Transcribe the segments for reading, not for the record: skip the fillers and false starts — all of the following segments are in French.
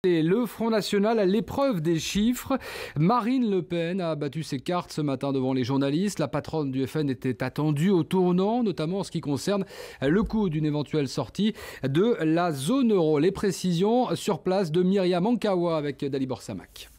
Et le Front National à l'épreuve des chiffres. Marine Le Pen a battu ses cartes ce matin devant les journalistes. La patronne du FN était attendue au tournant, notamment en ce qui concerne le coût d'une éventuelle sortie de la zone euro. Les précisions sur place de Myriam Ankawa avec Dalibor Samak.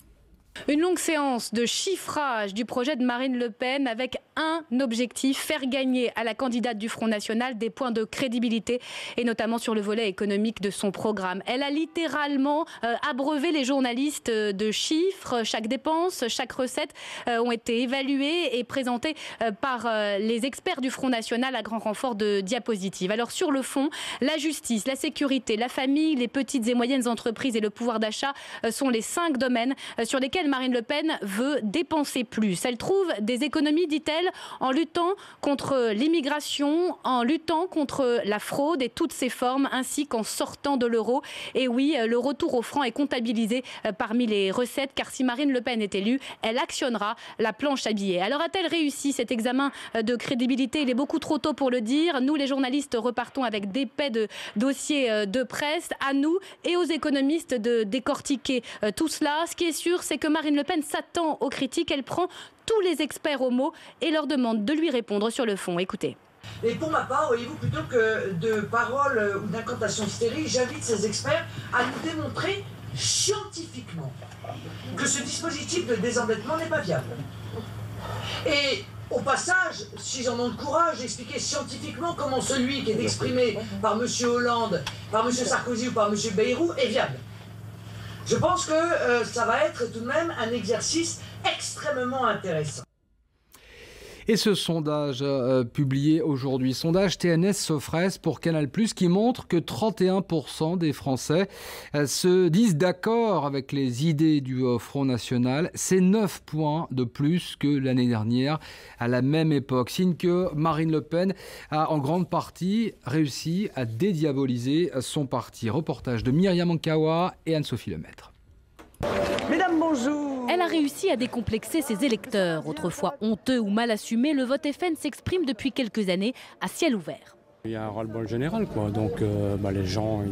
Une longue séance de chiffrage du projet de Marine Le Pen avec un objectif, faire gagner à la candidate du Front National des points de crédibilité et notamment sur le volet économique de son programme. Elle a littéralement abreuvé les journalistes de chiffres. Chaque dépense, chaque recette ont été évaluées et présentées par les experts du Front National à grand renfort de diapositives. Alors sur le fond, la justice, la sécurité, la famille, les petites et moyennes entreprises et le pouvoir d'achat sont les 5 domaines sur lesquels Marine Le Pen veut dépenser plus. Elle trouve des économies, dit-elle, en luttant contre l'immigration, en luttant contre la fraude et toutes ses formes, ainsi qu'en sortant de l'euro. Et oui, le retour au franc est comptabilisé parmi les recettes, car si Marine Le Pen est élue, elle actionnera la planche à billets. Alors a-t-elle réussi cet examen de crédibilité? Il est beaucoup trop tôt pour le dire. Nous, les journalistes, repartons avec d'épais dossiers de presse. À nous et aux économistes de décortiquer tout cela. Ce qui est sûr, c'est que Marine Le Pen s'attend aux critiques. Elle prend tous les experts au mot et leur demande de lui répondre sur le fond. Écoutez. Et pour ma part, voyez-vous, plutôt que de paroles ou d'incantations stériles, j'invite ces experts à nous démontrer scientifiquement que ce dispositif de désendettement n'est pas viable. Et au passage, si j'en ai le courage, d'expliquer scientifiquement comment celui qui est exprimé par M. Hollande, par M. Sarkozy ou par M. Bayrou est viable. Je pense que ça va être tout de même un exercice extrêmement intéressant. Et ce sondage publié aujourd'hui, sondage TNS Sofres pour Canal+, qui montre que 31% des Français se disent d'accord avec les idées du Front National. C'est 9 points de plus que l'année dernière à la même époque. Signe que Marine Le Pen a en grande partie réussi à dédiaboliser son parti. Reportage de Myriam Ankawa et Anne-Sophie Lemaître. Mesdames, bonjour. Elle a réussi à décomplexer ses électeurs. Autrefois honteux ou mal assumés, le vote FN s'exprime depuis quelques années à ciel ouvert. Il y a un ras-le-bol général, quoi. Donc les gens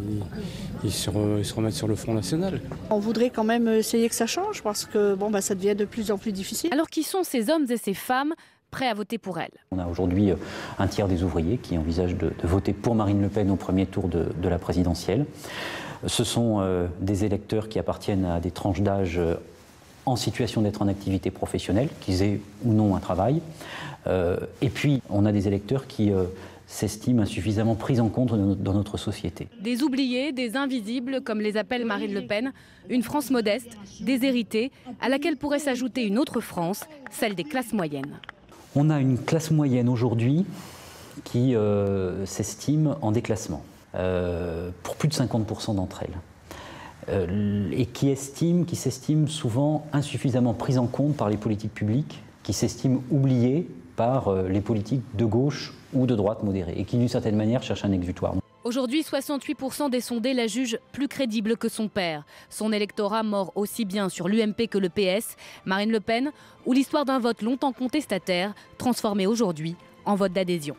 ils se remettent sur le Front National. On voudrait quand même essayer que ça change parce que ça devient de plus en plus difficile. Alors qui sont ces hommes et ces femmes prêts à voter pour elle? On a aujourd'hui un tiers des ouvriers qui envisagent de voter pour Marine Le Pen au premier tour de la présidentielle. Ce sont des électeurs qui appartiennent à des tranches d'âge en situation d'être en activité professionnelle, qu'ils aient ou non un travail. Et puis, on a des électeurs qui s'estiment insuffisamment pris en compte dans notre société. Des oubliés, des invisibles, comme les appelle Marine Le Pen. Une France modeste, déshéritée, à laquelle pourrait s'ajouter une autre France, celle des classes moyennes. On a une classe moyenne aujourd'hui qui s'estime en déclassement, pour plus de 50% d'entre elles, et qui s'estiment souvent insuffisamment prises en compte par les politiques publiques, qui s'estiment oubliées par les politiques de gauche ou de droite modérée, et qui d'une certaine manière cherchent un exutoire. Aujourd'hui, 68% des sondés la jugent plus crédible que son père. Son électorat mord aussi bien sur l'UMP que le PS. Marine Le Pen, ou l'histoire d'un vote longtemps contestataire, transformé aujourd'hui en vote d'adhésion.